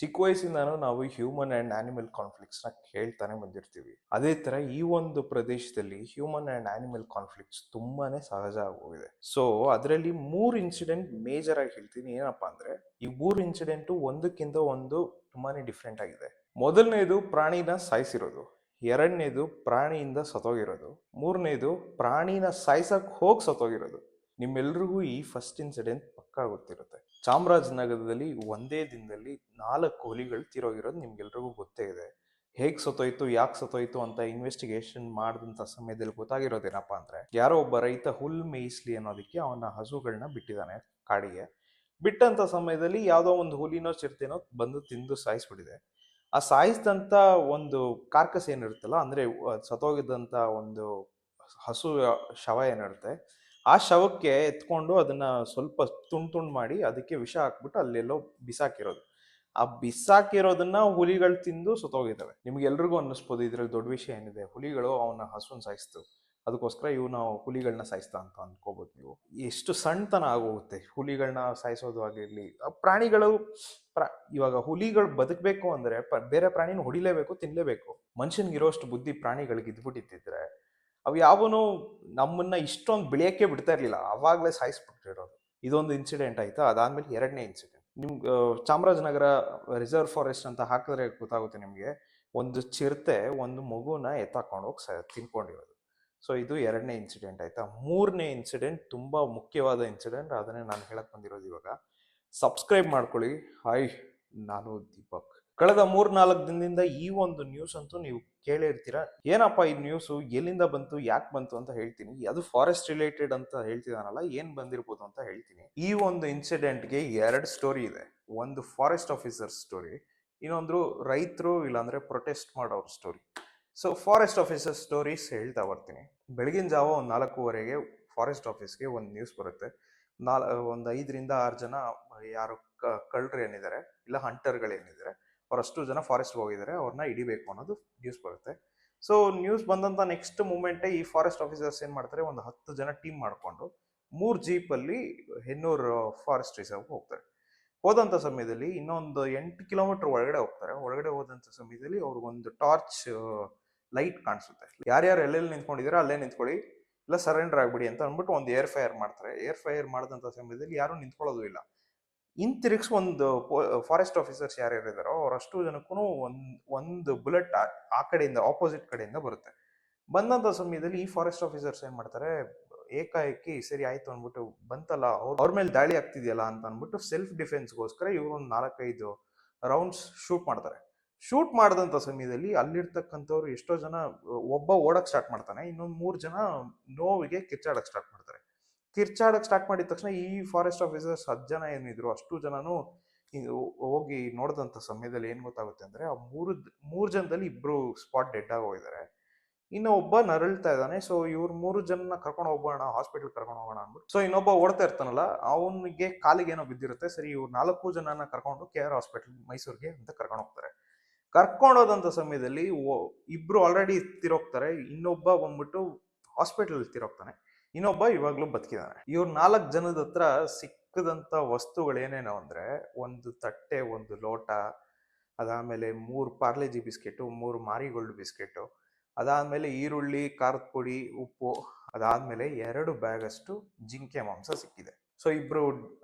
ಚಿಕ್ಕ ವಯಸ್ಸಿಂದಾನು ನಾವು human and animal conflicts ನ ಕೇಳ್ತಾನೆ ಬಂದಿರ್ತೀವಿ. ಅದೇ ತರ ಈ ಒಂದು ಪ್ರದೇಶದಲ್ಲಿ ಹ್ಯೂಮನ್ ಅಂಡ್ ಆನಿಮಲ್ ಕಾನ್ಫ್ಲಿಕ್ಟ್ಸ್ ತುಂಬಾನೇ ಸಹಜ ಆಗೋಗಿದೆ. ಸೊ ಅದರಲ್ಲಿ 3 ಇನ್ಸಿಡೆಂಟ್ ಮೇಜರ್ ಆಗಿ ಹೇಳ್ತೀನಿ. ಏನಪ್ಪಾ ಅಂದ್ರೆ ಈ 3 ಇನ್ಸಿಡೆಂಟ್ ಒಂದಕ್ಕಿಂತ ಒಂದು ತುಂಬಾನೇ ಡಿಫ್ರೆಂಟ್ ಆಗಿದೆ. ಮೊದಲನೇದು ಪ್ರಾಣಿನ ಸಾಯಿಸಿರೋದು, ಎರಡನೇದು ಪ್ರಾಣಿಯಿಂದ ಸತ್ತೋಗಿರೋದು, ಮೂರನೇದು ಪ್ರಾಣಿನ ಸಾಯ್ಸಕ್ ಹೋಗ್ ಸತ್ತೋಗಿರೋದು. ನಿಮ್ಮೆಲ್ರಿಗೂ ಈ ಫಸ್ಟ್ ಇನ್ಸಿಡೆಂಟ್ ಪಕ್ಕಾ ಗೊತ್ತಿರುತ್ತೆ. ಚಾಮರಾಜನಗರದಲ್ಲಿ ಒಂದೇ ದಿನದಲ್ಲಿ 4 ಹುಲಿಗಳು ತೀರೋಗಿರೋದು ನಿಮ್ಗೆಲ್ರಿಗೂ ಗೊತ್ತೇ ಇದೆ. ಹೇಗ್ ಸತ್ತೋಯ್ತು, ಯಾಕೆ ಸತ್ತೋಯ್ತು ಅಂತ ಇನ್ವೆಸ್ಟಿಗೇಷನ್ ಮಾಡಿದಂತ ಸಮಯದಲ್ಲಿ ಗೊತ್ತಾಗಿರೋದೇನಪ್ಪಾ ಅಂದ್ರೆ, ಯಾರೋ ಒಬ್ಬ ರೈತ ಹುಲ್ ಮೇಯಿಸ್ಲಿ ಅನ್ನೋದಕ್ಕೆ ಅವನ ಹಸುಗಳನ್ನ ಬಿಟ್ಟಿದ್ದಾನೆ ಕಾಡಿಗೆ. ಬಿಟ್ಟಂತ ಸಮಯದಲ್ಲಿ ಯಾವ್ದೋ ಒಂದು ಹುಲಿನೋ ಚಿರತೆನೋ ಬಂದು ತಿಂದು ಸಾಯಿಸ್ಬಿಟ್ಟಿದೆ. ಆ ಸಾಯಿಸಿದಂತ ಒಂದು ಕಾರ್ಕಸ್ ಏನಿರುತ್ತಲ್ಲ, ಅಂದ್ರೆ ಸತ್ತೋಗಿದ್ದಂತ ಒಂದು ಹಸು ಶವ ಏನಿರುತ್ತೆ, ಆ ಶವಕ್ಕೆ ಎತ್ಕೊಂಡು ಅದನ್ನ ಸ್ವಲ್ಪ ತುಂಡು ಮಾಡಿ ಅದಕ್ಕೆ ವಿಷ ಹಾಕ್ಬಿಟ್ಟು ಅಲ್ಲೆಲ್ಲೋ ಬಿಸಾಕಿರೋದು. ಆ ಬಿಸಾಕಿರೋದನ್ನ ಹುಲಿಗಳು ತಿಂದು ಸತ್ತೋಗಿದ್ದಾವೆ. ನಿಮ್ಗೆ ಎಲ್ರಿಗೂ ಅನ್ನಿಸ್ಬೋದು ಇದ್ರಲ್ಲಿ ದೊಡ್ಡ ವಿಷಯ ಏನಿದೆ, ಹುಲಿಗಳು ಅವನ ಹಸುನ್ ಸಾಯಿಸ್ತು, ಅದಕ್ಕೋಸ್ಕರ ಇವನು ಹುಲಿಗಳನ್ನ ಸಾಯಿಸ್ತಾ ಅಂತ ಅನ್ಕೋಬಹುದು ನೀವು. ಎಷ್ಟು ಸಣ್ಣತನ ಆಗೋಗುತ್ತೆ ಹುಲಿಗಳನ್ನ ಸಾಯಿಸೋದು ಆಗಿರ್ಲಿ. ಪ್ರಾಣಿಗಳು ಇವಾಗ ಹುಲಿಗಳು ಬದುಕಬೇಕು ಅಂದ್ರೆ ಬೇರೆ ಪ್ರಾಣಿನ ಹೊಡಿಲೇಬೇಕು, ತಿನ್ಲೇಬೇಕು. ಮನುಷ್ಯನ್ಗಿರೋಷ್ಟು ಬುದ್ಧಿ ಪ್ರಾಣಿಗಳಿಗೆ ಇದ್ಬಿಟ್ಟಿದ್ರೆ ಅವು ಯಾವನು ನಮ್ಮನ್ನ ಇಷ್ಟೊಂದು ಬೆಳೆಯಕ್ಕೆ ಬಿಡ್ತಾ ಇರ್ಲಿಲ್ಲ, ಅವಾಗ್ಲೇ ಸಾಯಿಸ್ಬಿಟ್ಟಿರೋದು. ಇದೊಂದು ಇನ್ಸಿಡೆಂಟ್ ಆಯ್ತಾ. ಅದಾದ್ಮೇಲೆ ಎರಡನೇ ಇನ್ಸಿಡೆಂಟ್, ನಿಮ್ಗೆ ಚಾಮರಾಜನಗರ ರಿಸರ್ವ್ ಫಾರೆಸ್ಟ್ ಅಂತ ಹಾಕಿದ್ರೆ ಗೊತ್ತಾಗುತ್ತೆ ನಿಮ್ಗೆ. ಒಂದು ಚಿರತೆ ಒಂದು ಮಗುನ ಎತ್ತಾಕೊಂಡು ಹೋಗಿ ತಿನ್ಕೊಂಡಿರೋದು. ಸೊ ಇದು ಎರಡನೇ ಇನ್ಸಿಡೆಂಟ್ ಆಯ್ತಾ. ಮೂರನೇ ಇನ್ಸಿಡೆಂಟ್ ತುಂಬಾ ಮುಖ್ಯವಾದ ಇನ್ಸಿಡೆಂಟ್, ಅದನ್ನೇ ನಾನು ಹೇಳಕ್ ಬಂದಿರೋದು ಇವಾಗ. ಸಬ್ಸ್ಕ್ರೈಬ್ ಮಾಡ್ಕೊಳ್ಳಿ. ಹಾಯ್, ನಾನು ದೀಪಕ್. ಕಳೆದ 3-4 ದಿನದಿಂದ ಈ ಒಂದು ನ್ಯೂಸ್ ಅಂತೂ ನೀವು ಕೇಳೇ ಇರ್ತೀರಾ. ಏನಪ್ಪಾ ಈ ನ್ಯೂಸ್, ಎಲ್ಲಿಂದ ಬಂತು, ಯಾಕೆ ಬಂತು ಅಂತ ಹೇಳ್ತೀನಿ. ಅದು ಫಾರೆಸ್ಟ್ ರಿಲೇಟೆಡ್ ಅಂತ ಹೇಳ್ತಿದಾನಲ್ಲ, ಏನ್ ಬಂದಿರ್ಬೋದು ಅಂತ ಹೇಳ್ತೀನಿ. ಈ ಒಂದು ಇನ್ಸಿಡೆಂಟ್ಗೆ 2 ಸ್ಟೋರಿ ಇದೆ. ಒಂದು ಫಾರೆಸ್ಟ್ ಆಫೀಸರ್ ಸ್ಟೋರಿ, ಇನ್ನೊಂದು ರೈತರು ಇಲ್ಲಾಂದ್ರೆ ಪ್ರೊಟೆಸ್ಟ್ ಮಾಡೋರ್ story. So forest officer stories ಹೇಳ್ತಾ ಬರ್ತೀನಿ. ಬೆಳಗಿನ ಜಾವ ಒಂದು 4:15ಗೆ ಫಾರೆಸ್ಟ್ ಆಫೀಸ್ಗೆ ಒಂದು ನ್ಯೂಸ್ ಬರುತ್ತೆ. ಒಂದು 5-6 ಜನ ಯಾರು ಕಳ್ಳರು ಏನಿದ್ದಾರೆ ಇಲ್ಲ ಹಂಟರ್ಗಳೇನಿದ್ದಾರೆ ಅವರಷ್ಟು ಜನ ಫಾರೆಸ್ಟ್ ಹೋಗಿದ್ದಾರೆ, ಅವ್ರನ್ನ ಹಿಡಿಬೇಕು ಅನ್ನೋದು ನ್ಯೂಸ್ ಬರುತ್ತೆ. ಸೊ ನ್ಯೂಸ್ ಬಂದಂತ ನೆಕ್ಸ್ಟ್ ಮೂಮೆಂಟೇ ಈ ಫಾರೆಸ್ಟ್ ಆಫೀಸರ್ಸ್ ಏನ್ ಮಾಡ್ತಾರೆ, ಒಂದು 10 ಜನ ಟೀಮ್ ಮಾಡ್ಕೊಂಡು 3 ಜೀಪಲ್ಲಿ ಹೆನ್ನೂರ್ ಫಾರೆಸ್ಟ್ ರಿಸರ್ವ್ ಹೋಗ್ತಾರೆ. ಹೋದಂತ ಸಮಯದಲ್ಲಿ ಇನ್ನೊಂದು 8 ಕಿಲೋಮೀಟರ್ ಒಳಗಡೆ ಹೋಗ್ತಾರೆ. ಒಳಗಡೆ ಹೋದಂತ ಸಮಯದಲ್ಲಿ ಅವ್ರಿಗೊಂದು ಟಾರ್ಚ್ ಲೈಟ್ ಕಾಣಿಸುತ್ತೆ. ಯಾರ್ಯಾರು ಎಲ್ಲೆಲ್ಲಿ ನಿಂತ್ಕೊಂಡಿದಾರೋ ಅಲ್ಲೇ ನಿಂತ್ಕೊಳ್ಳಿ, ಇಲ್ಲ ಸರೆಂಡರ್ ಆಗ್ಬಿಡಿ ಅಂತ ಅಂದ್ಬಿಟ್ಟು ಒಂದು ಏರ್ ಫೈರ್ ಮಾಡ್ತಾರೆ. ಏರ್ ಫೈರ್ ಮಾಡಿದಂತ ಸಮಯದಲ್ಲಿ ಯಾರು ನಿಂತ್ಕೊಳ್ಳೋದು ಇಲ್ಲ. ಹಿಂತಿರುಗಿಸ್ ಒಂದು ಫಾರೆಸ್ಟ್ ಆಫೀಸರ್ಸ್ ಯಾರ್ಯಾರಿದಾರೋ ಅವರಷ್ಟು ಜನಕ್ಕೂ ಒಂದು ಬುಲೆಟ್ ಆ ಕಡೆಯಿಂದ ಆಪೋಸಿಟ್ ಕಡೆಯಿಂದ ಬರುತ್ತೆ. ಬಂದಂತ ಸಮಯದಲ್ಲಿ ಈ ಫಾರೆಸ್ಟ್ ಆಫೀಸರ್ಸ್ ಏನ್ ಮಾಡ್ತಾರೆ, ಏಕಾಏಕಿ ಸರಿ ಆಯ್ತು ಅಂದ್ಬಿಟ್ಟು ಬಂತಲ್ಲ ಅವ್ರ ಮೇಲೆ ದಾಳಿ ಆಗ್ತಿದೆಯಲ್ಲ ಅಂತ ಅಂದ್ಬಿಟ್ಟು ಸೆಲ್ಫ್ ಡಿಫೆನ್ಸ್ಗೋಸ್ಕರ ಇವರು ಒಂದು 4-5 ರೌಂಡ್ಸ್ ಶೂಟ್ ಮಾಡ್ತಾರೆ. ಶೂಟ್ ಮಾಡಿದಂತ ಸಮಯದಲ್ಲಿ ಅಲ್ಲಿರ್ತಕ್ಕಂಥವ್ರು ಎಷ್ಟೋ ಜನ, ಒಬ್ಬ ಓಡಕ್ ಸ್ಟಾರ್ಟ್ ಮಾಡ್ತಾನೆ, ಇನ್ನೊಂದು 3 ಜನ ನೋವಿಗೆ ಕಿರ್ಚಾಡಕ್ ಸ್ಟಾರ್ಟ್ ಮಾಡ್ತಾರೆ. ಕಿರ್ಚಾಡಕ್ ಸ್ಟಾರ್ಟ್ ಮಾಡಿದ ತಕ್ಷಣ ಈ ಫಾರೆಸ್ಟ್ ಆಫೀಸರ್ಸ್ 10 ಜನ ಏನಿದ್ರು ಅಷ್ಟು ಜನನು ಹೋಗಿ ನೋಡಿದಂತ ಸಮಯದಲ್ಲಿ ಏನ್ ಗೊತ್ತಾಗುತ್ತೆ ಅಂದ್ರೆ, ಆ ಮೂರು ಜನದಲ್ಲಿ 2 ಸ್ಪಾಟ್ ಡೆಡ್ ಆಗಿ ಹೋಗಿದ್ದಾರೆ, ಇನ್ನು ಒಬ್ಬ ನರಳ್ತಾ ಇದ್ದಾನೆ. ಸೊ ಇವ್ರು 3 ಜನನ ಕರ್ಕೊಂಡು ಹೋಗೋಣ, ಹಾಸ್ಪಿಟಲ್ ಕರ್ಕೊಂಡು ಹೋಗೋಣ ಅಂದ್ಬಿಟ್ಟು ಸೊ ಇನ್ನೊಬ್ಬ ಓಡ್ತಾ ಇರ್ತಾನಲ್ಲ, ಅವನಿಗೆ ಕಾಲಿಗೆ ಏನೋ ಬಿದ್ದಿರುತ್ತೆ. ಸರಿ ಇವ್ರು 4 ಜನನ ಕರ್ಕೊಂಡು KR ಹಾಸ್ಪಿಟಲ್ ಮೈಸೂರಿಗೆ ಅಂತ ಕರ್ಕೊಂಡು ಹೋಗ್ತಾರೆ. ಕರ್ಕೊಂಡೋದಂತ ಸಮಯದಲ್ಲಿ 2 ಆಲ್ರೆಡಿ ತಿರೋಗ್ತಾರೆ, ಇನ್ನೊಬ್ಬ ಬಂದ್ಬಿಟ್ಟು ಹಾಸ್ಪಿಟಲ್ ತಿರೋಗ್ತಾನೆ, ಇನ್ನೊಬ್ಬ ಇವಾಗ್ಲೂ ಬದುಕಿದಾನೆ. ಇವ್ರ 4 ಜನದ ಹತ್ರ ಸಿಕ್ಕದಂತ ವಸ್ತುಗಳೇನೇನೋ ಅಂದ್ರೆ, ಒಂದು ತಟ್ಟೆ, ಒಂದು ಲೋಟ, ಅದಾದ್ಮೇಲೆ 3 ಪಾರ್ಲೆಜಿ ಬಿಸ್ಕೆಟ್, 3 ಮಾರಿಗೋಲ್ಡ್ ಬಿಸ್ಕೆಟ್, ಅದಾದ್ಮೇಲೆ ಈರುಳ್ಳಿ, ಖಾರದ ಪುಡಿ, ಉಪ್ಪು, ಅದಾದ್ಮೇಲೆ 2 ಬ್ಯಾಗ್ ಅಷ್ಟು ಜಿಂಕೆ ಮಾಂಸ ಸಿಕ್ಕಿದೆ. ಸೊ 2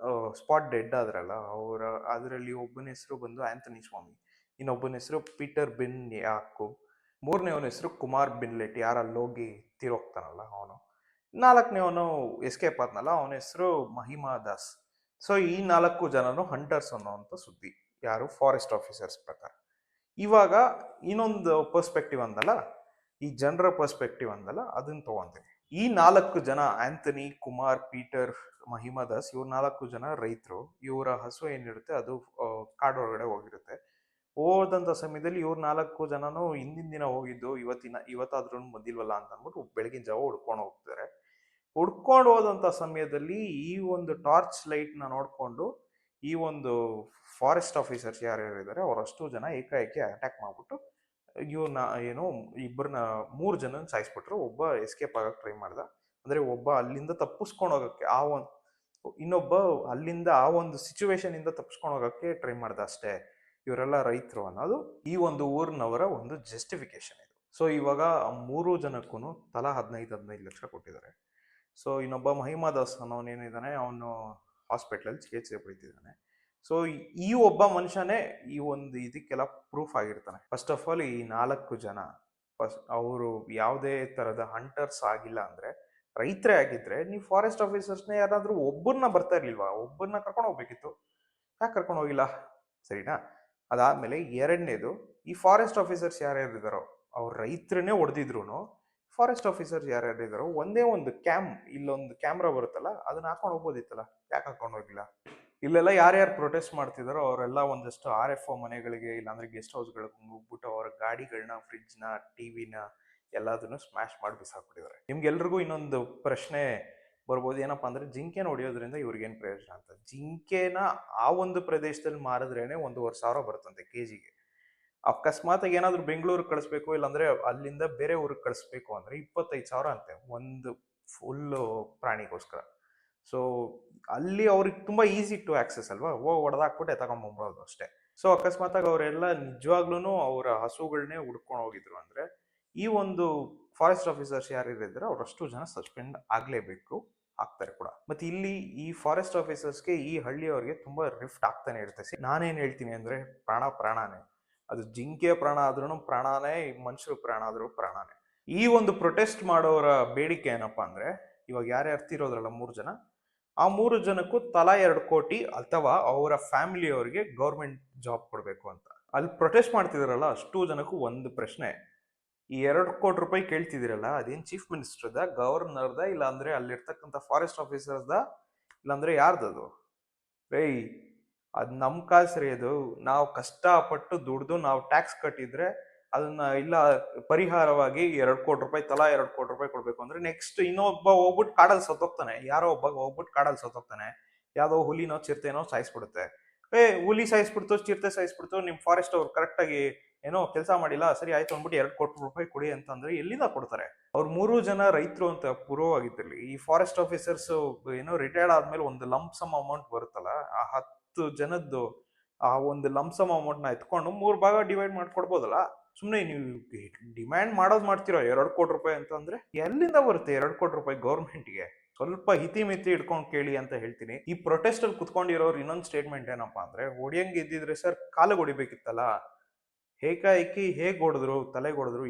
ಸ್ಪಾಟ್ ಡೆಡ್ ಆದ್ರಲ್ಲ, ಅವರ ಅದರಲ್ಲಿ ಒಬ್ಬನ ಹೆಸರು ಬಂದು ಆಂಥನಿ ಸ್ವಾಮಿ, ಇನ್ನೊಬ್ಬನ ಹೆಸರು ಪೀಟರ್ ಬಿನ್ ಯಾಕೂಬ್, ಮೂರನೇವನ ಹೆಸರು ಕುಮಾರ್ ಬಿನ್ಲೆಟ್, ಯಾರಲ್ಲಿ ಹೋಗಿ ತೀರೋಗ್ತಾನಲ್ಲ ಅವನು, 4ನೇವನು ಎಸ್ಕೇಪ್ ಆದ್ನಲ್ಲ ಅವನ ಹೆಸರು ಮಹಿಮಾ ದಾಸ್. ಸೊ ಈ 4 ಜನನು ಹಂಟರ್ಸ್ ಅನ್ನೋಂಥ ಸುದ್ದಿ, ಯಾರು ಫಾರೆಸ್ಟ್ ಆಫೀಸರ್ಸ್ ಪ್ರಕಾರ. ಇವಾಗ ಇನ್ನೊಂದು ಪರ್ಸ್ಪೆಕ್ಟಿವ್ ಅಂದಲ್ಲ, ಈ ಜನರ ಪರ್ಸ್ಪೆಕ್ಟಿವ್ ಅಂದಲ್ಲ, ಅದನ್ನ ತಗೊಂತೀನಿ. ಈ 4 ಜನ ಆಂಥನಿ, ಕುಮಾರ್, ಪೀಟರ್, ಮಹಿಮಾ ದಾಸ್, ಇವ್ರ 4 ಜನ ರೈತರು. ಇವರ ಹಸು ಏನಿರುತ್ತೆ ಅದು ಕಾಡೊಳಗಡೆ ಹೋಗಿರುತ್ತೆ. ಹೋದಂತ ಸಮಯದಲ್ಲಿ ಇವ್ರ 4 ಜನನು ಹಿಂದಿನ ದಿನ ಹೋಗಿದ್ದು ಇವತ್ತಾದ್ರೂ ಬಂದಿಲ್ವಲ್ಲ ಅಂತ ಅಂದ್ಬಿಟ್ಟು ಬೆಳಗಿನ ಜಾವ ಹುಡ್ಕೊಂಡು ಹೋಗ್ತಾರೆ. ಹುಡ್ಕೊಂಡು ಹೋದಂತ ಸಮಯದಲ್ಲಿ ಈ ಒಂದು ಟಾರ್ಚ್ ಲೈಟ್ ನ ನೋಡ್ಕೊಂಡು ಈ ಒಂದು ಫಾರೆಸ್ಟ್ ಆಫೀಸರ್ಸ್ ಯಾರ್ಯಾರಿದ್ದಾರೆ ಅವರಷ್ಟು ಜನ ಏಕಾಏಕಿ ಅಟ್ಯಾಕ್ ಮಾಡ್ಬಿಟ್ಟು ಇವ್ರನ್ನ ಏನು 3 ಜನನ ಸಾಯಿಸ್ಬಿಟ್ರು. ಒಬ್ಬ ಎಸ್ಕೇಪ್ ಆಗಕ್ ಟ್ರೈ ಮಾಡ್ದ, ಅಂದ್ರೆ ಒಬ್ಬ ಅಲ್ಲಿಂದ ತಪ್ಪಿಸ್ಕೊಂಡು ಹೋಗಕ್ಕೆ, ಇನ್ನೊಬ್ಬ ಅಲ್ಲಿಂದ ಆ ಒಂದು ಸಿಚುವೇಶನ್ ಇಂದ ತಪ್ಪಿಸ್ಕೊಂಡು ಹೋಗಕ್ಕೆ ಟ್ರೈ ಮಾಡ್ದ ಅಷ್ಟೇ. ಇವರೆಲ್ಲ ರೈತರು ಅನ್ನೋದು ಈ ಒಂದು ಊರಿನವರ ಒಂದು ಜಸ್ಟಿಫಿಕೇಶನ್ ಇದು. ಸೊ ಇವಾಗ 3 ಜನಕ್ಕೂ ತಲಾ 15 ಲಕ್ಷ ಕೊಟ್ಟಿದ್ದಾರೆ. ಸೊ ಇನ್ನೊಬ್ಬ ಮಹಿಮಾದಾಸ್ ಅನ್ನೋನೇನಿದ್ದಾನೆ, ಅವನು ಹಾಸ್ಪಿಟ್ಲಲ್ಲಿ ಚಿಕಿತ್ಸೆ ಪಡಿತಿದ್ದಾನೆ. ಸೊ ಈ ಒಬ್ಬ ಮನುಷ್ಯನೇ ಈ ಒಂದು ಇದಕ್ಕೆಲ್ಲ ಪ್ರೂಫ್ ಆಗಿರ್ತಾನೆ. ಫಸ್ಟ್ ಆಫ್ ಆಲ್, ಈ 4 ಜನ ಅವರು ಯಾವುದೇ ತರದ ಹಂಟರ್ಸ್ ಆಗಿಲ್ಲ ಅಂದ್ರೆ, ರೈತರೇ ಆಗಿದ್ರೆ ನೀವು ಫಾರೆಸ್ಟ್ ಆಫೀಸರ್ಸ್ನ ಯಾರಾದ್ರೂ ಒಬ್ಬರನ್ನ ಬರ್ತಾ ಇರ್ಲಿಲ್ವಾ? ಒಬ್ಬರನ್ನ ಕರ್ಕೊಂಡು ಹೋಗ್ಬೇಕಿತ್ತು. ಯಾಕೆ ಕರ್ಕೊಂಡು ಹೋಗಿಲ್ಲ? ಸರಿನಾ? ಅದಾದ್ಮೇಲೆ ಎರಡನೇದು, ಈ ಫಾರೆಸ್ಟ್ ಆಫೀಸರ್ಸ್ ಯಾರ್ಯಾರಿದಾರೋ ಅವ್ರ ರೈತರನ್ನೇ ಹೊಡೆದಿದ್ರು ಫಾರೆಸ್ಟ್ ಆಫೀಸರ್ಸ್ ಯಾರ್ಯಾರಿದಾರೋ ಒಂದೇ ಒಂದು ಇಲ್ಲೊಂದು ಕ್ಯಾಮ್ರಾ ಬರುತ್ತಲ್ಲ, ಅದನ್ನ ಹಾಕೊಂಡು ಹೋಗ್ಬೋದಿತ್ತಲ್ಲ. ಯಾಕೆ ಹಾಕೊಂಡು ಹೋಗಿಲ್ಲ? ಇಲ್ಲೆಲ್ಲ ಯಾರ್ಯಾರು ಪ್ರೊಟೆಸ್ಟ್ ಮಾಡ್ತಿದಾರೋ ಅವರೆಲ್ಲ ಒಂದಷ್ಟು RFO ಮನೆಗಳಿಗೆ ಇಲ್ಲಾಂದ್ರೆ ಗೆಸ್ಟ್ ಹೌಸ್ಗಳಿಗೆ ಹೋಗ್ಬಿಟ್ಟು ಅವರ ಗಾಡಿಗಳನ್ನ, ಫ್ರಿಡ್ಜ್ನ, ಟಿವಿನ ಎಲ್ಲದನ್ನು ಸ್ಮ್ಯಾಶ್ ಮಾಡಿ ಬಿಸಾಕ್ಬಿಟ್ಟಿದ್ದಾರೆ. ನಿಮ್ಗೆಲ್ರಿಗೂ ಇನ್ನೊಂದು ಪ್ರಶ್ನೆ ಬರ್ಬೋದು, ಏನಪ್ಪಾ ಅಂದ್ರೆ ಜಿಂಕೆನ ಹೊಡೆಯೋದ್ರಿಂದ ಇವ್ರಿಗೇನು ಪ್ರಯೋಜನ ಅಂತ. ಜಿಂಕೆನ ಆ ಒಂದು ಪ್ರದೇಶದಲ್ಲಿ ಮಾರಿದ್ರೇನೆ 1,500 ಬರುತ್ತಂತೆ ಕೆಜಿಗೆ. ಅಕಸ್ಮಾತ್ ಏನಾದ್ರು ಬೆಂಗಳೂರಿಗೆ ಕಳಿಸ್ಬೇಕು, ಇಲ್ಲಾಂದ್ರೆ ಅಲ್ಲಿಂದ ಬೇರೆ ಊರಿಗೆ ಕಳಿಸ್ಬೇಕು ಅಂದ್ರೆ 25,000 ಅಂತೆ ಒಂದು ಫುಲ್ ಪ್ರಾಣಿಗೋಸ್ಕರ. ಸೊ ಅಲ್ಲಿ ಅವ್ರಿಗೆ ತುಂಬಾ ಈಸಿ ಟು ಆಕ್ಸೆಸ್ ಅಲ್ವಾ, ಹೊಡೆದಾಕ್ಬಿಟ್ಟು ತಗೊಂಡ್ಬಂದ್ಬಿಡೋದು ಅಷ್ಟೇ. ಸೊ ಅಕಸ್ಮಾತ್ ಆಗಿ ಅವರೆಲ್ಲ ನಿಜವಾಗ್ಲೂ ಅವರ ಹಸುಗಳನ್ನೇ ಹುಡ್ಕೊಂಡು ಹೋಗಿದ್ರು ಅಂದ್ರೆ ಈ ಒಂದು ಫಾರೆಸ್ಟ್ ಆಫೀಸರ್ಸ್ ಯಾರಿದ್ರೆ ಅವರಷ್ಟು ಜನ ಸಸ್ಪೆಂಡ್ ಆಗ್ಲೇಬೇಕು, ಆಗ್ತಾರೆ ಕೂಡ. ಮತ್ತೆ ಇಲ್ಲಿ ಈ ಫಾರೆಸ್ಟ್ ಆಫೀಸರ್ಸ್ಗೆ ಈ ಹಳ್ಳಿಯವ್ರಿಗೆ ತುಂಬಾ ರಿಫ್ಟ್ ಆಗ್ತಾನೆ ಇರುತ್ತೆ. ನಾನೇನ್ ಹೇಳ್ತೀನಿ ಅಂದ್ರೆ, ಪ್ರಾಣನೇ. ಅದು ಜಿಂಕೆ ಪ್ರಾಣ ಆದ್ರೂ ಪ್ರಾಣನೇ, ಮನುಷ್ಯರ ಪ್ರಾಣ ಆದ್ರೂ ಪ್ರಾಣನೇ. ಈ ಒಂದು ಪ್ರೊಟೆಸ್ಟ್ ಮಾಡೋರ ಬೇಡಿಕೆ ಏನಪ್ಪಾ ಅಂದ್ರೆ, ಇವಾಗ ಯಾರ್ಯಾರು ತೀರೋದ್ರಲ್ಲ 3 ಜನ, ಆ 3 ಜನಕ್ಕೂ ತಲಾ 2 ಕೋಟಿ ಅಥವಾ ಅವರ ಫ್ಯಾಮಿಲಿಯವ್ರಿಗೆ ಗೌರ್ಮೆಂಟ್ ಜಾಬ್ ಕೊಡ್ಬೇಕು ಅಂತ. ಅಲ್ಲಿ ಪ್ರೊಟೆಸ್ಟ್ ಮಾಡ್ತಿದಾರಲ್ಲ ಅಷ್ಟು ಜನಕ್ಕೂ ಒಂದು ಪ್ರಶ್ನೆ, ಈ 2 ಕೋಟಿ ರೂಪಾಯಿ ಕೇಳ್ತಿದಿರಲ್ಲ, ಅದೇನ್ ಚೀಫ್ ಮಿನಿಸ್ಟರ್ದ, ಗವರ್ನರ್ದ, ಇಲ್ಲ ಅಂದ್ರೆ ಅಲ್ಲಿರ್ತಕ್ಕಂಥ ಫಾರೆಸ್ಟ್ ಆಫೀಸರ್ಸ್ದ, ಇಲ್ಲಾಂದ್ರೆ ಯಾರ್ದದು? ಏಯ್, ಅದ್ ನಮ್ ಕಾಸ್ರಿ. ಅದು ನಾವು ಕಷ್ಟಪಟ್ಟು ದುಡ್ದು ನಾವು ಟ್ಯಾಕ್ಸ್ ಕಟ್ಟಿದ್ರೆ ಅದನ್ನ ಇಲ್ಲ ಪರಿಹಾರವಾಗಿ 2 ಕೋಟಿ ರೂಪಾಯಿ, ತಲಾ 2 ಕೋಟಿ ರೂಪಾಯಿ ಕೊಡ್ಬೇಕು ಅಂದ್ರೆ ನೆಕ್ಸ್ಟ್ ಇನ್ನೊಬ್ಬ ಹೋಗ್ಬಿಟ್ಟು ಕಾಡಲ್ಲಿ ಸತ್ತೋಗ್ತಾನೆ, ಯಾರೋ ಒಬ್ಬ ಹೋಗ್ಬಿಟ್ಟು ಕಾಡಲ್ಲಿ ಸತ್ತೋಗ್ತಾನೆ, ಯಾವ್ದೋ ಹುಲಿನೋ ಚಿರತೆನೋ ಸಾಯಿಸ್ಬಿಡುತ್ತೆ. ಹುಲಿ ಸಾಯಿಸ್ಬಿಡ್ತು, ಚಿರತೆ ಸಾಯಿಸ್ಬಿಡ್ತು, ನಿಮ್ ಫಾರೆಸ್ಟ್ ಅವ್ರು ಕರೆಕ್ಟ್ ಆಗಿ ಏನೋ ಕೆಲಸ ಮಾಡಿಲ್ಲ, ಸರಿ ಆಯ್ತು ಅಂದ್ಬಿಟ್ಟು 2 ಕೋಟಿ ರೂಪಾಯಿ ಕೊಡಿ ಅಂತಂದ್ರೆ ಎಲ್ಲಿಂದ ಕೊಡ್ತಾರೆ? ಅವ್ರು 3 ಜನ ರೈತರು ಅಂತ ಪೂರ್ವವಾಗಿದ್ದಲ್ಲಿ ಈ ಫಾರೆಸ್ಟ್ ಆಫೀಸರ್ಸ್ ಏನೋ ರಿಟೈರ್ಡ್ ಆದ್ಮೇಲೆ ಒಂದು ಲಂಪ್ಸಮ್ ಅಮೌಂಟ್ ಬರುತ್ತಲ್ಲ, ಆ 10 ಜನದ್ದು ಆ ಒಂದು ಲಂಪ್ಸಮ್ ಅಮೌಂಟ್ ನ ಎತ್ಕೊಂಡು 3 ಭಾಗ ಡಿವೈಡ್ ಮಾಡ್ಕೊಡ್ಬೋದಲ್ಲ. ಸುಮ್ನೆ ನೀವು ಡಿಮ್ಯಾಂಡ್ ಮಾಡ್ತಿರೋ 2 ಕೋಟಿ ರೂಪಾಯಿ ಅಂತಂದ್ರೆ ಎಲ್ಲಿಂದ ಬರುತ್ತೆ 2 ಕೋಟಿ ರೂಪಾಯಿ ಗೌರ್ಮೆಂಟ್ಗೆ? ಸ್ವಲ್ಪ ಹಿತಿಮಿತಿ ಇಟ್ಕೊಂಡು ಕೇಳಿ ಅಂತ ಹೇಳ್ತೀನಿ. ಈ ಪ್ರೊಟೆಸ್ಟ್ ಅಲ್ಲಿ ಕುತ್ಕೊಂಡಿರೋರು ಇನ್ನೊಂದು ಸ್ಟೇಟ್ಮೆಂಟ್ ಏನಪ್ಪಾ ಅಂದ್ರೆ, ಹೊಡಿಯಂಗ್ ಇದ್ದಿದ್ರೆ ಸರ್ ಕಾಲಿಗೆ ಹೊಡಿಬೇಕಿತ್ತಲ್ಲ, ಹೇಕಾಏಕಿ ಹೇಗ್ ಹೊಡೆದ್ರು, ತಲೆಗೆ ಹೊಡೆದ್ರು,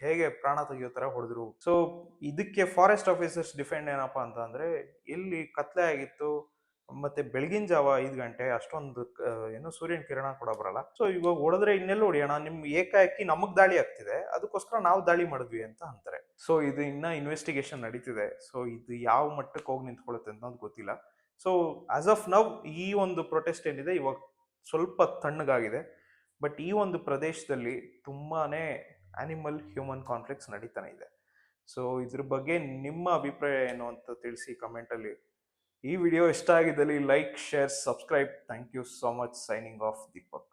ಹೇಗೆ ಪ್ರಾಣ ತೆಗಿಯೋ ತರ ಹೊಡೆದ್ರು. ಸೊ ಇದಕ್ಕೆ ಫಾರೆಸ್ಟ್ ಆಫೀಸರ್ಸ್ ಡಿಫೆಂಡ್ ಏನಪ್ಪಾ ಅಂತ ಅಂದ್ರೆ, ಇಲ್ಲಿ ಕತ್ಲೆ ಆಗಿತ್ತು, ಮತ್ತೆ ಬೆಳಗಿನ ಜಾವ 5 ಗಂಟೆ, ಅಷ್ಟೊಂದು ಏನು ಸೂರ್ಯನ ಕಿರಣ ಕೂಡ ಬರಲ್ಲ. ಸೊ ಇವಾಗ ಹೊಡೆದ್ರೆ ಇನ್ನೆಲ್ಲ ಹೊಡಿಯೋಣ, ನಿಮ್ ಏಕಾಏಕಿ ನಮಗ್ ದಾಳಿ ಆಗ್ತಿದೆ, ಅದಕ್ಕೋಸ್ಕರ ನಾವು ದಾಳಿ ಮಾಡಿದ್ವಿ ಅಂತ ಅಂತಾರೆ. ಸೊ ಇದು ಇನ್ನ ಇನ್ವೆಸ್ಟಿಗೇಷನ್ ನಡೀತಿದೆ. ಸೊ ಇದು ಯಾವ ಮಟ್ಟಕ್ಕೆ ಹೋಗಿ ನಿಂತ್ಕೊಳ್ಳುತ್ತೆ ಅಂತ ಗೊತ್ತಿಲ್ಲ. ಸೊ ಆಸ್ ಆಫ್ ನೌ ಈ ಒಂದು ಪ್ರೊಟೆಸ್ಟ್ ಏನಿದೆ ಇವಾಗ ಸ್ವಲ್ಪ ತಣ್ಣಗಾಗಿದೆ. ಬಟ್ ಈ ಒಂದು ಪ್ರದೇಶದಲ್ಲಿ ತುಂಬಾನೇ ಆನಿಮಲ್ ಹ್ಯೂಮನ್ ಕಾನ್ಫ್ಲಿಕ್ಟ್ಸ್ ನಡೀತಾನೆ ಇದೆ. ಸೊ ಇದ್ರ ಬಗ್ಗೆ ನಿಮ್ಮ ಅಭಿಪ್ರಾಯ ಏನು ಅಂತ ತಿಳಿಸಿ ಕಮೆಂಟ್ ಅಲ್ಲಿ. ಈ ವಿಡಿಯೋ ಇಷ್ಟ ಆಗಿದ್ದಲ್ಲಿ like, share, subscribe. Thank you so much. Signing off Deepak.